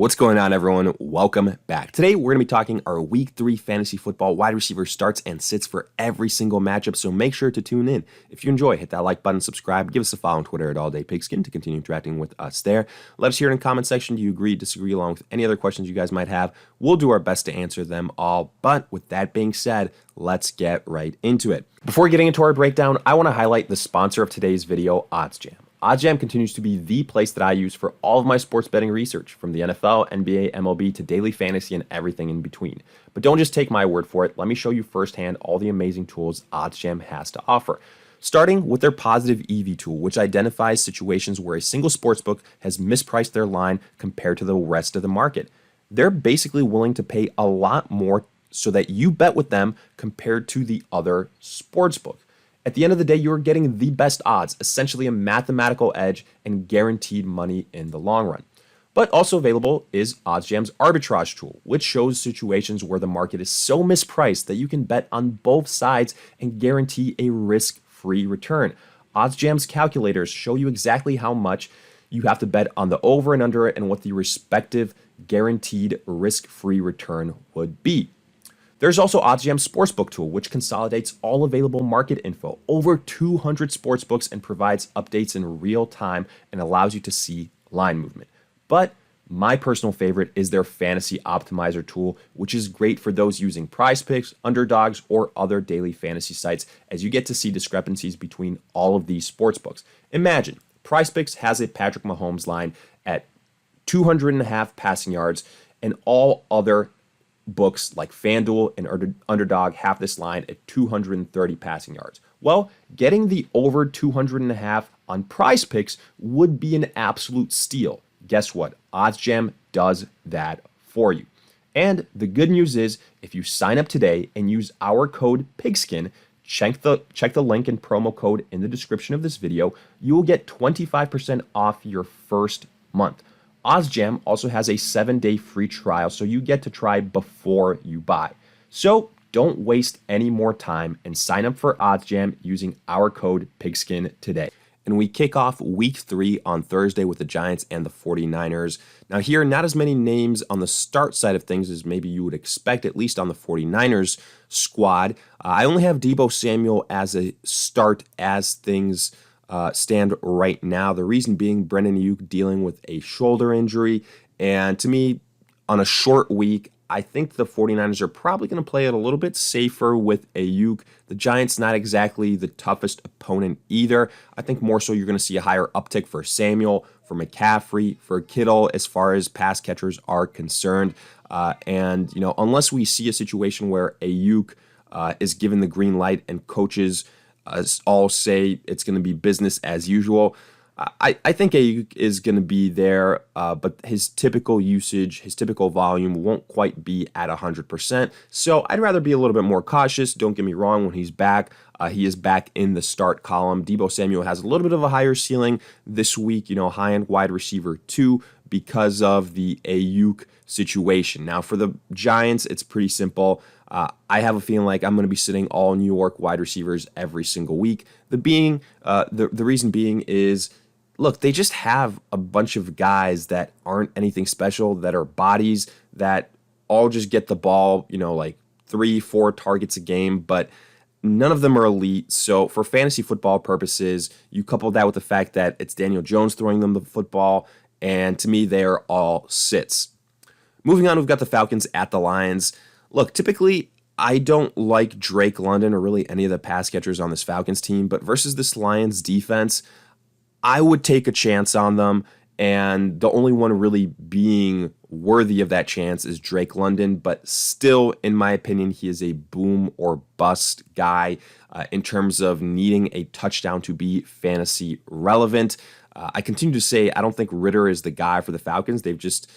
What's going on, everyone? Welcome back. Today, we're going to be talking our Week 3 fantasy football wide receiver starts and sits for every single matchup, so make sure to tune in. If you enjoy, hit that like button, subscribe, give us a follow on Twitter at AllDayPigskin to continue interacting with us there. Let us hear in the comment section, do you agree, disagree, along with any other questions you guys might have. We'll do our best to answer them all, but with that being said, let's get right into it. Before getting into our breakdown, I want to highlight the sponsor of today's video, OddsJam. OddsJam continues to be the place that I use for all of my sports betting research, from the NFL, NBA, MLB, to daily fantasy and everything in between. But don't just take my word for it. Let me show you firsthand all the amazing tools OddsJam has to offer. Starting with their positive EV tool, which identifies situations where a single sportsbook has mispriced their line compared to the rest of the market. They're basically willing to pay a lot more so that you bet with them compared to the other sportsbook. At the end of the day, you're getting the best odds, essentially a mathematical edge and guaranteed money in the long run. But also available is OddsJam's arbitrage tool, which shows situations where the market is so mispriced that you can bet on both sides and guarantee a risk-free return. OddsJam's calculators show you exactly how much you have to bet on the over and under and what the respective guaranteed risk-free return would be. There's also OddsJam's Sportsbook tool, which consolidates all available market info, over 200 sportsbooks, and provides updates in real time and allows you to see line movement. But my personal favorite is their Fantasy Optimizer tool, which is great for those using PrizePicks, Underdogs, or other daily fantasy sites, as you get to see discrepancies between all of these sportsbooks. Imagine, PrizePicks has a Patrick Mahomes line at 200.5 passing yards, and all other books like FanDuel and Underdog have this line at 230 passing yards. Well, getting the over 200.5 on PrizePicks would be an absolute steal. Guess what? OddsJam does that for you. And the good news is, if you sign up today and use our code PIGSKIN, check the link and promo code in the description of this video, you will get 25% off your first month. OddsJam also has a 7-day free trial, so you get to try before you buy. So don't waste any more time and sign up for OddsJam using our code PIGSKIN today. And we kick off Week 3 on Thursday with the Giants and the 49ers. Now here, not as many names on the start side of things as maybe you would expect, at least on the 49ers squad. I only have Deebo Samuel as a start as things stand right now. The reason being, Brandon Ayuk dealing with a shoulder injury. And to me, on a short week, I think the 49ers are probably going to play it a little bit safer with Ayuk. The Giants, not exactly the toughest opponent either. I think more so you're going to see a higher uptick for Samuel, for McCaffrey, for Kittle as far as pass catchers are concerned. And unless we see a situation where Ayuk is given the green light and coaches all say it's going to be business as usual, I think Ayuk is going to be there, but his typical usage, his typical volume won't quite be at 100%. So I'd rather be a little bit more cautious. Don't get me wrong, when he's back, he is back in the start column. Deebo Samuel has a little bit of a higher ceiling this week, high-end wide receiver 2 because of the Ayuk situation. Now for the Giants, it's pretty simple. I have a feeling like I'm going to be sitting all New York wide receivers every single week. The reason being is, look, they just have a bunch of guys that aren't anything special, that are bodies, that all just get the ball, like 3-4 targets a game, but none of them are elite. So for fantasy football purposes, you couple that with the fact that it's Daniel Jones throwing them the football, and to me, they are all sits. Moving on, we've got the Falcons at the Lions. Look, typically, I don't like Drake London or really any of the pass catchers on this Falcons team, but versus this Lions defense, I would take a chance on them, and the only one really being worthy of that chance is Drake London, but still, in my opinion, he is a boom or bust guy in terms of needing a touchdown to be fantasy relevant. I continue to say I don't think Ritter is the guy for the Falcons. They've just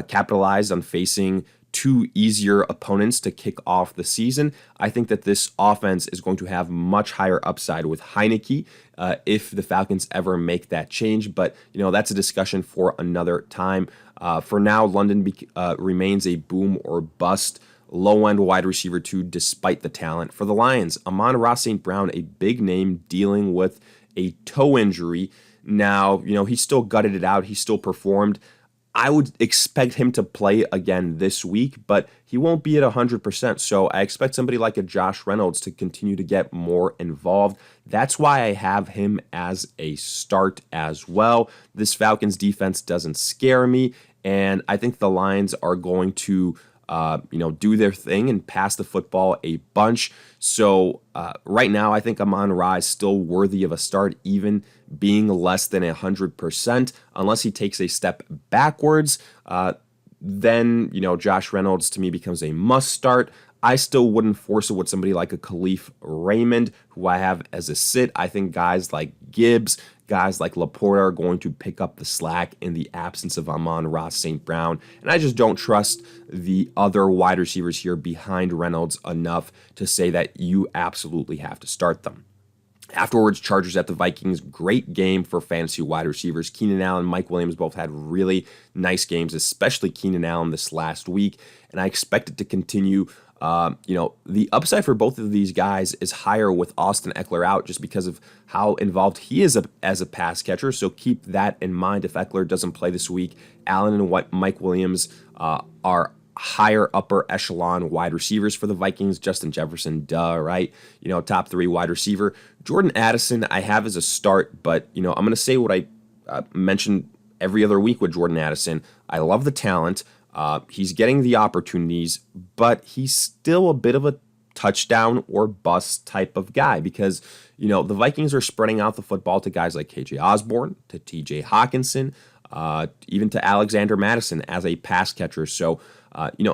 capitalized on facing two easier opponents to kick off the season. I think that this offense is going to have much higher upside with Heineke if the Falcons ever make that change. But, that's a discussion for another time. For now, London remains a boom or bust low-end wide receiver 2 despite the talent. For the Lions, Amon-Ra St. Brown, a big name dealing with a toe injury. Now, he still gutted it out. He still performed. I would expect him to play again this week, but he won't be at 100%. So I expect somebody like a Josh Reynolds to continue to get more involved. That's why I have him as a start as well. This Falcons defense doesn't scare me, and I think the Lions are going to do their thing and pass the football a bunch. So right now, I think Amon-Ra is still worthy of a start, even being less than 100%, unless he takes a step backwards. Then Josh Reynolds to me becomes a must start. I still wouldn't force it with somebody like a Khalif Raymond, who I have as a sit. I think guys like Gibbs, guys like Laporta are going to pick up the slack in the absence of Amon-Ra St. Brown. And I just don't trust the other wide receivers here behind Reynolds enough to say that you absolutely have to start them. Afterwards, Chargers at the Vikings. Great game for fantasy wide receivers. Keenan Allen, Mike Williams both had really nice games, especially Keenan Allen this last week. And I expect it to continue. The upside for both of these guys is higher with Austin Eckler out just because of how involved he is as a pass catcher. So keep that in mind. If Eckler doesn't play this week, Allen and Mike Williams are higher upper echelon wide receivers for the Vikings. Justin Jefferson, right? Top 3 wide receiver. Jordan Addison, I have as a start, but I'm going to say what I mentioned every other week with Jordan Addison. I love the talent. He's getting the opportunities, but he's still a bit of a touchdown or bust type of guy because, the Vikings are spreading out the football to guys like KJ Osborne, to TJ Hawkinson, even to Alexander Madison as a pass catcher. So,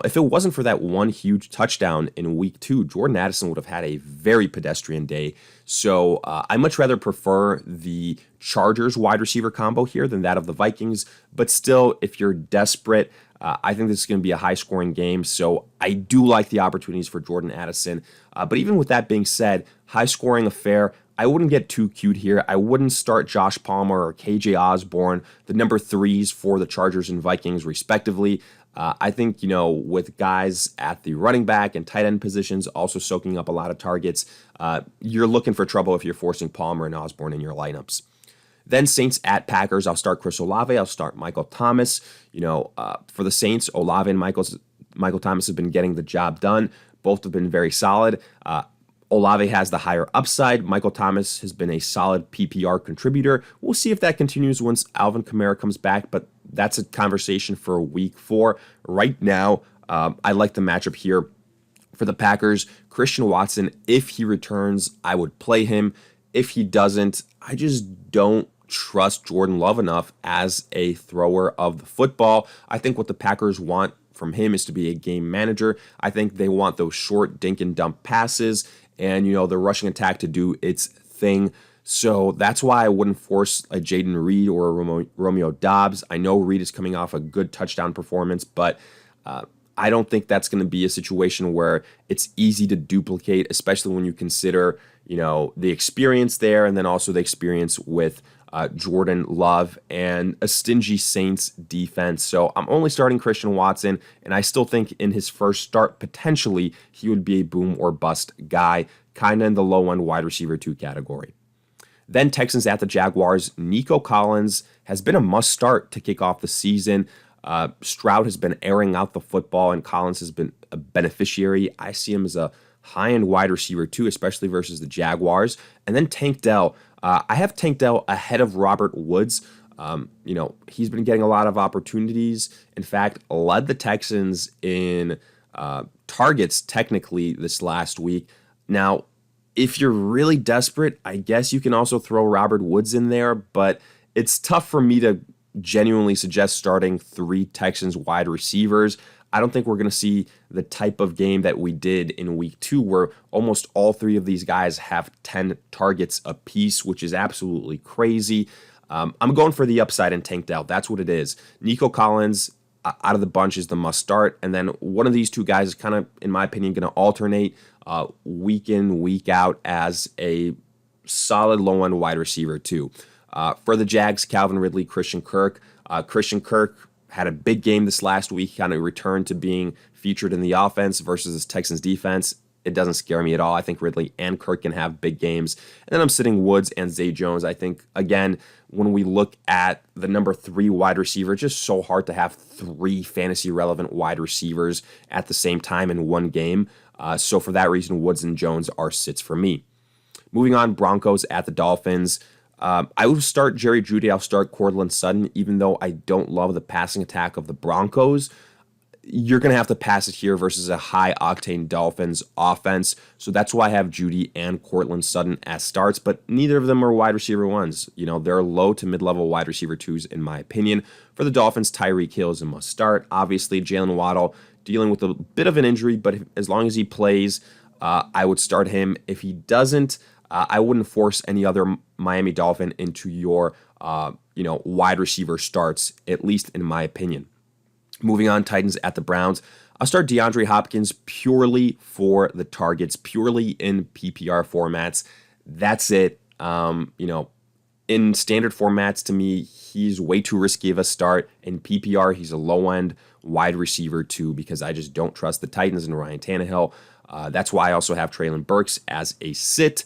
if it wasn't for that one huge touchdown in week 2, Jordan Addison would have had a very pedestrian day. So I much rather prefer the Chargers wide receiver combo here than that of the Vikings. But still, if you're desperate, I think this is going to be a high-scoring game. So I do like the opportunities for Jordan Addison. But even with that being said, high-scoring affair, I wouldn't get too cute here. I wouldn't start Josh Palmer or KJ Osborne, the number 3s for the Chargers and Vikings, respectively. I think, with guys at the running back and tight end positions also soaking up a lot of targets, you're looking for trouble if you're forcing Palmer and Osborne in your lineups. Then Saints at Packers. I'll start Chris Olave. I'll start Michael Thomas. For the Saints, Olave and Michael Thomas have been getting the job done. Both have been very solid. Olave has the higher upside. Michael Thomas has been a solid PPR contributor. We'll see if that continues once Alvin Kamara comes back, but that's a conversation for week 4. Right now, I like the matchup here for the Packers. Christian Watson, if he returns, I would play him. If he doesn't, I just don't trust Jordan Love enough as a thrower of the football. I think what the Packers want from him is to be a game manager. I think they want those short dink and dump passes and, the rushing attack to do its thing. So that's why I wouldn't force a Jaden Reed or a Romeo Dobbs. I know Reed is coming off a good touchdown performance, but I don't think that's going to be a situation where it's easy to duplicate, especially when you consider, the experience there and then also the experience with Jordan Love and a stingy Saints defense. So I'm only starting Christian Watson, and I still think in his first start, potentially, he would be a boom or bust guy, kind of in the low-end wide receiver 2 category. Then Texans at the Jaguars. Nico Collins has been a must-start to kick off the season. Stroud has been airing out the football, and Collins has been a beneficiary. I see him as a high-end wide receiver too, especially versus the Jaguars. And then Tank Dell. I have Tank Dell ahead of Robert Woods. He's been getting a lot of opportunities. In fact, led the Texans in targets technically this last week. Now, if you're really desperate, I guess you can also throw Robert Woods in there, but it's tough for me to genuinely suggest starting 3 Texans wide receivers. I don't think we're going to see the type of game that we did in week 2 where almost all 3 of these guys have 10 targets apiece, which is absolutely crazy. I'm going for the upside and Tank Dell. That's what it is. Nico Collins out of the bunch is the must start. And then one of these 2 guys is kind of, in my opinion, going to alternate week in, week out as a solid low-end wide receiver too. For the Jags, Calvin Ridley, Christian Kirk. Christian Kirk had a big game this last week, kind of returned to being featured in the offense versus this Texans defense. it doesn't scare me at all. I think Ridley and Kirk can have big games. And then I'm sitting Woods and Zay Jones. I think, again, when we look at the number 3 wide receiver, it's just so hard to have 3 fantasy relevant wide receivers at the same time in one game. So for that reason, Woods and Jones are sits for me. Moving on, Broncos at the Dolphins. I will start Jerry Jeudy. I'll start Courtland Sutton, even though I don't love the passing attack of the Broncos. You're going to have to pass it here versus a high-octane Dolphins offense. So that's why I have Jeudy and Courtland Sutton as starts, but neither of them are wide receiver 1s. They're low to mid-level wide receiver 2s, in my opinion. For the Dolphins, Tyreek Hill is a must start. Obviously, Jalen Waddle dealing with a bit of an injury, but as long as he plays, I would start him. If he doesn't, I wouldn't force any other Miami Dolphin into your wide receiver starts, at least in my opinion. Moving on, Titans at the Browns. I'll start DeAndre Hopkins purely for the targets, purely in PPR formats. That's it. In standard formats, to me, he's way too risky of a start. In PPR, he's a low-end wide receiver too, because I just don't trust the Titans and Ryan Tannehill. That's why I also have Treylon Burks as a sit.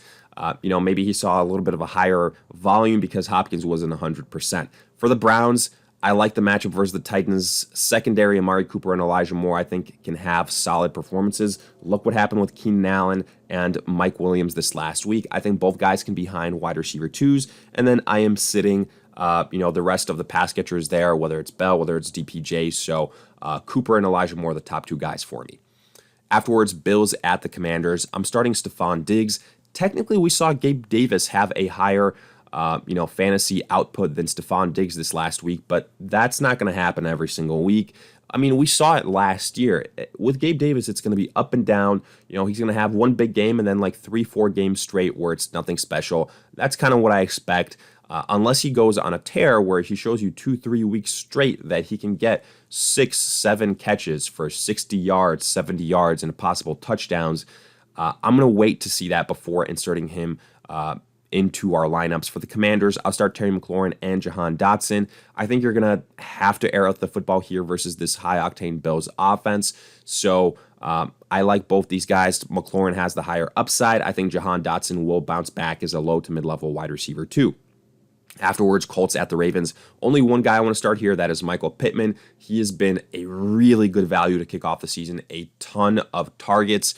Maybe he saw a little bit of a higher volume because Hopkins wasn't 100%. For the Browns, I like the matchup versus the Titans. Secondary, Amari Cooper and Elijah Moore, I think, can have solid performances. Look what happened with Keenan Allen and Mike Williams this last week. I think both guys can be behind wide receiver 2s. And then I am sitting, the rest of the pass catchers there, whether it's Bell, whether it's DPJ. So Cooper and Elijah Moore are the top 2 guys for me. Afterwards, Bills at the Commanders. I'm starting Stephon Diggs. Technically, we saw Gabe Davis have a higher fantasy output than Stephon Diggs this last week, but that's not going to happen every single week. I mean, we saw it last year. With Gabe Davis, it's going to be up and down. He's going to have one big game and then like 3-4 games straight where it's nothing special. That's kind of what I expect, unless he goes on a tear where he shows you 2-3 weeks straight that he can get 6-7 catches for 60 yards, 70 yards, and possible touchdowns. I'm going to wait to see that before inserting him into our lineups. For the Commanders, I'll start Terry McLaurin and Jahan Dotson. I think you're going to have to air out the football here versus this high-octane Bills offense. So I like both these guys. McLaurin has the higher upside. I think Jahan Dotson will bounce back as a low to mid-level wide receiver too. Afterwards, Colts at the Ravens. Only one guy I want to start here, that is Michael Pittman. He has been a really good value to kick off the season, a ton of targets.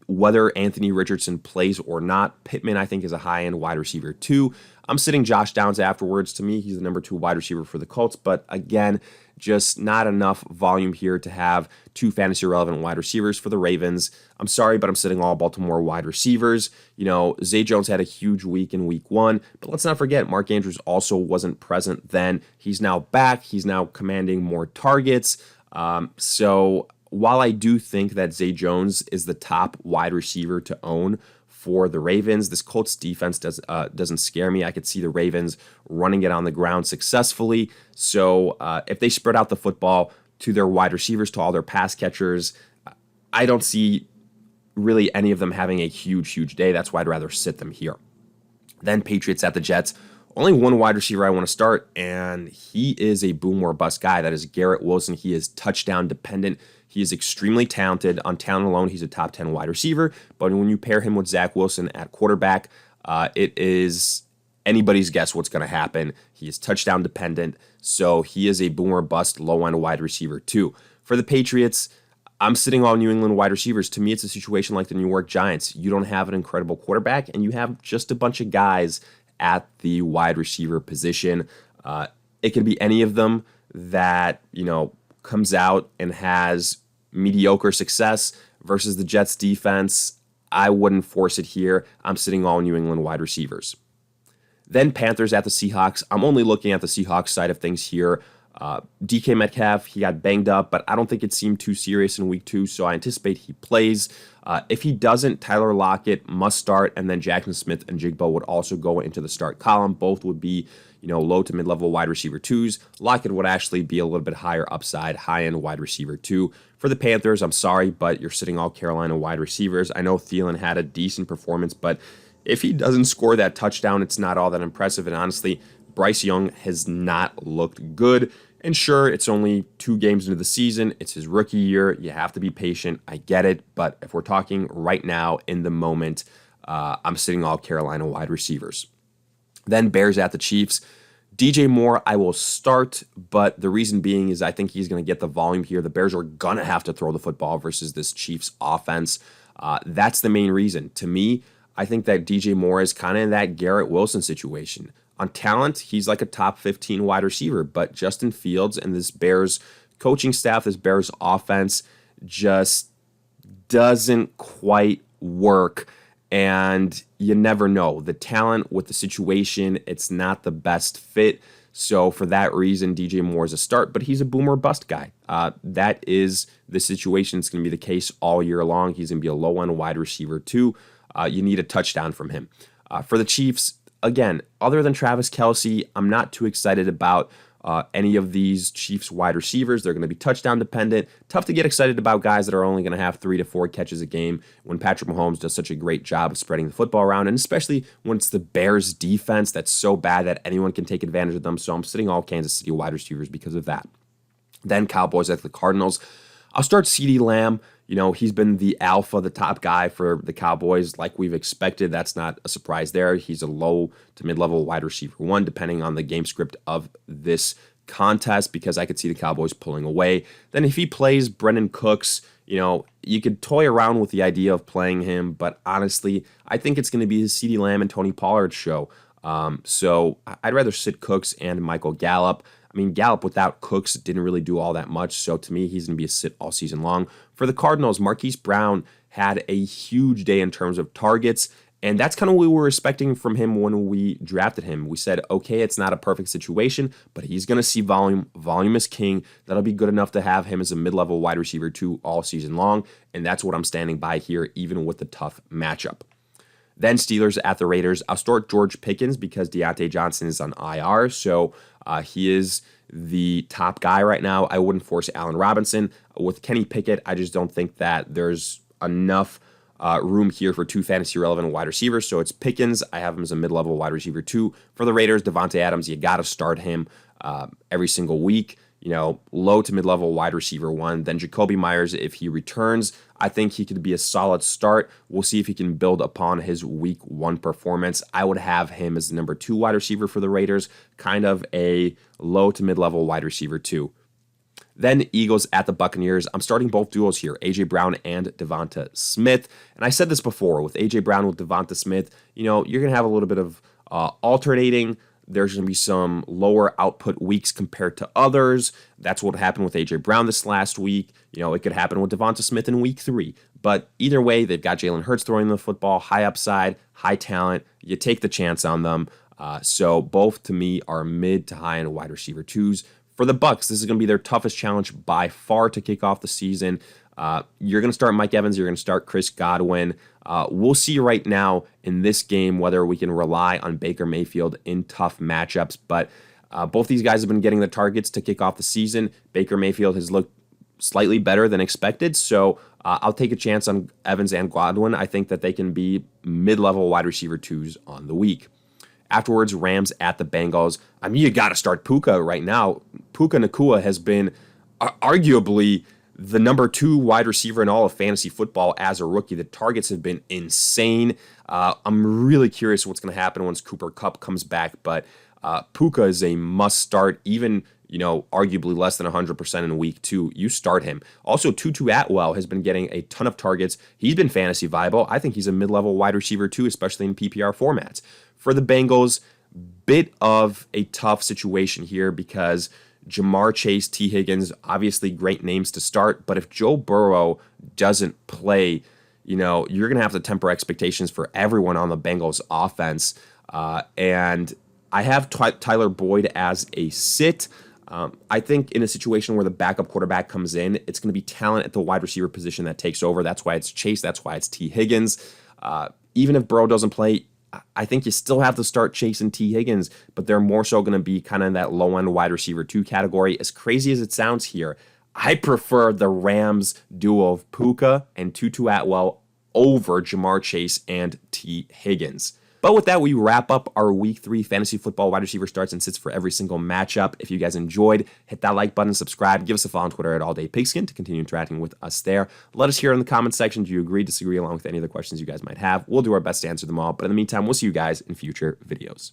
Whether Anthony Richardson plays or not, Pittman, I think, is a high-end wide receiver too. I'm sitting Josh Downs afterwards. To me, he's the number 2 wide receiver for the Colts, but again, just not enough volume here to have 2 fantasy-relevant wide receivers for the Ravens. I'm sorry, but I'm sitting all Baltimore wide receivers. Zay Jones had a huge week in week 1, but let's not forget, Mark Andrews also wasn't present then. He's now back. He's now commanding more targets. So while I do think that Zay Jones is the top wide receiver to own for the Ravens, this Colts defense doesn't scare me. I could see the Ravens running it on the ground successfully. So if they spread out the football to their wide receivers, to all their pass catchers, I don't see really any of them having a huge day. That's why I'd rather sit them here. Then Patriots at the Jets. Only one wide receiver I want to start, and he is a boom or bust guy. That is Garrett Wilson. He is touchdown dependent. He is extremely talented. On talent alone, he's a top 10 wide receiver. But when you pair him with Zach Wilson at quarterback, it is anybody's guess what's going to happen. He is touchdown dependent, so he is a boom or bust low-end wide receiver too. For the Patriots, I'm sitting all New England wide receivers. To me, it's a situation like the New York Giants. You don't have an incredible quarterback, and you have just a bunch of guys at the wide receiver position. It can be any of them that, comes out and has mediocre success versus the Jets defense. I wouldn't force it here. I'm sitting all New England wide receivers. Then Panthers at the Seahawks. I'm only looking at the Seahawks side of things here. DK Metcalf, he got banged up, but I don't think it seemed too serious in week 2, so I anticipate he plays. If he doesn't, Tyler Lockett must start, and then Jackson Smith and Jigbo would also go into the start column. Both would be, low to mid-level wide receiver 2s. Lockett would actually be a little bit higher upside, high-end wide receiver 2. For the Panthers, I'm sorry, but you're sitting all Carolina wide receivers. I know Thielen had a decent performance, but if he doesn't score that touchdown, it's not all that impressive. And honestly, Bryce Young has not looked good. And sure, it's only 2 games into the season. It's his rookie year. You have to be patient. I get it. But if we're talking right now in the moment, I'm sitting all Carolina wide receivers. Then Bears at the Chiefs. DJ Moore, I will start, but the reason being is I think he's going to get the volume here. The Bears are going to have to throw the football versus this Chiefs offense. That's the main reason. To me, I think that DJ Moore is kind of in that Garrett Wilson situation. On talent, he's like a top 15 wide receiver, but Justin Fields and this Bears coaching staff, this Bears offense just doesn't quite work. And you never know. The talent with the situation, it's not the best fit. So for that reason, DJ Moore is a start, but he's a boomer bust guy. That is the situation. It's going to be the case all year long. He's going to be a low-end wide receiver too. You need a touchdown from him. For the Chiefs, again, other than Travis Kelce, I'm not too excited about any of these Chiefs wide receivers. They're going to be touchdown dependent. Tough to get excited about guys that are only going to have 3 to 4 catches a game when Patrick Mahomes does such a great job of spreading the football around, and especially when it's the Bears defense that's so bad that anyone can take advantage of them. So I'm sitting all Kansas City wide receivers because of that. Then Cowboys at the Cardinals. I'll start CeeDee Lamb. He's been the alpha, the top guy for the Cowboys like we've expected. That's not a surprise there. He's a low to mid-level wide receiver 1, depending on the game script of this contest, because I could see the Cowboys pulling away. Then if he plays Brendan Cooks, you could toy around with the idea of playing him, but honestly, I think it's going to be his CeeDee Lamb and Tony Pollard show. So I'd rather sit Cooks and Michael Gallup. I mean, Gallup without Cooks didn't really do all that much, so to me, he's going to be a sit all season long. For the Cardinals, Marquise Brown had a huge day in terms of targets, and that's kind of what we were expecting from him when we drafted him. We said, okay, it's not a perfect situation, but he's going to see volume. Volume is king. That'll be good enough to have him as a mid-level wide receiver 2 all season long, and that's what I'm standing by here, even with the tough matchup. Then Steelers at the Raiders. I'll start George Pickens because Deontay Johnson is on IR, so he is the top guy right now. I wouldn't force Allen Robinson. With Kenny Pickett, I just don't think that there's enough room here for 2 fantasy-relevant wide receivers, so it's Pickens. I have him as a mid-level wide receiver 2. For the Raiders, Devontae Adams, you got to start him every single week. Low to mid-level wide receiver 1. Then Jacoby Myers, if he returns, I think he could be a solid start. We'll see if he can build upon his week 1 performance. I would have him as the number 2 wide receiver for the Raiders, kind of a low to mid-level wide receiver 2. Then Eagles at the Buccaneers. I'm starting both duos here, A.J. Brown and Devonta Smith. And I said this before, with A.J. Brown, with Devonta Smith, you're going to have a little bit of alternating. There's going to be some lower output weeks compared to others. That's what happened with A.J. Brown this last week. It could happen with Devonta Smith in week 3. But either way, they've got Jalen Hurts throwing the football, high upside, high talent. You take the chance on them. So both, to me, are mid to high-end wide receiver 2s. For the Bucs, this is going to be their toughest challenge by far to kick off the season. You're going to start Mike Evans. You're going to start Chris Godwin. We'll see right now in this game whether we can rely on Baker Mayfield in tough matchups. But both these guys have been getting the targets to kick off the season. Baker Mayfield has looked slightly better than expected. So I'll take a chance on Evans and Godwin. I think that they can be mid-level wide receiver 2s on the week. Afterwards, Rams at the Bengals. I mean, you got to start Puka right now. Puka Nacua has been arguably the number 2 wide receiver in all of fantasy football as a rookie. The targets have been insane. I'm really curious what's going to happen once Cooper Kupp comes back, but Puka is a must start, even arguably less than 100% in week 2. You start him. Also, Tutu Atwell has been getting a ton of targets. He's been fantasy viable. I think he's a mid-level wide receiver 2, especially in PPR formats. For the Bengals, bit of a tough situation here because Jamar Chase, T. Higgins, obviously great names to start, but if Joe Burrow doesn't play, you're going to have to temper expectations for everyone on the Bengals offense. And I have Tyler Boyd as a sit. I think in a situation where the backup quarterback comes in, it's going to be talent at the wide receiver position that takes over. That's why it's Chase. That's why it's T. Higgins. Even if Burrow doesn't play, I think you still have to start Chase and T. Higgins, but they're more so going to be kind of in that low-end wide receiver 2 category. As crazy as it sounds here, I prefer the Rams duo of Puka and Tutu Atwell over Jamar Chase and T. Higgins. But with that, we wrap up our week 3 fantasy football wide receiver starts and sits for every single matchup. If you guys enjoyed, hit that like button, subscribe, give us a follow on Twitter at AllDayPigskin to continue interacting with us there. Let us hear in the comment section, do you agree, disagree, along with any other questions you guys might have. We'll do our best to answer them all. But in the meantime, we'll see you guys in future videos.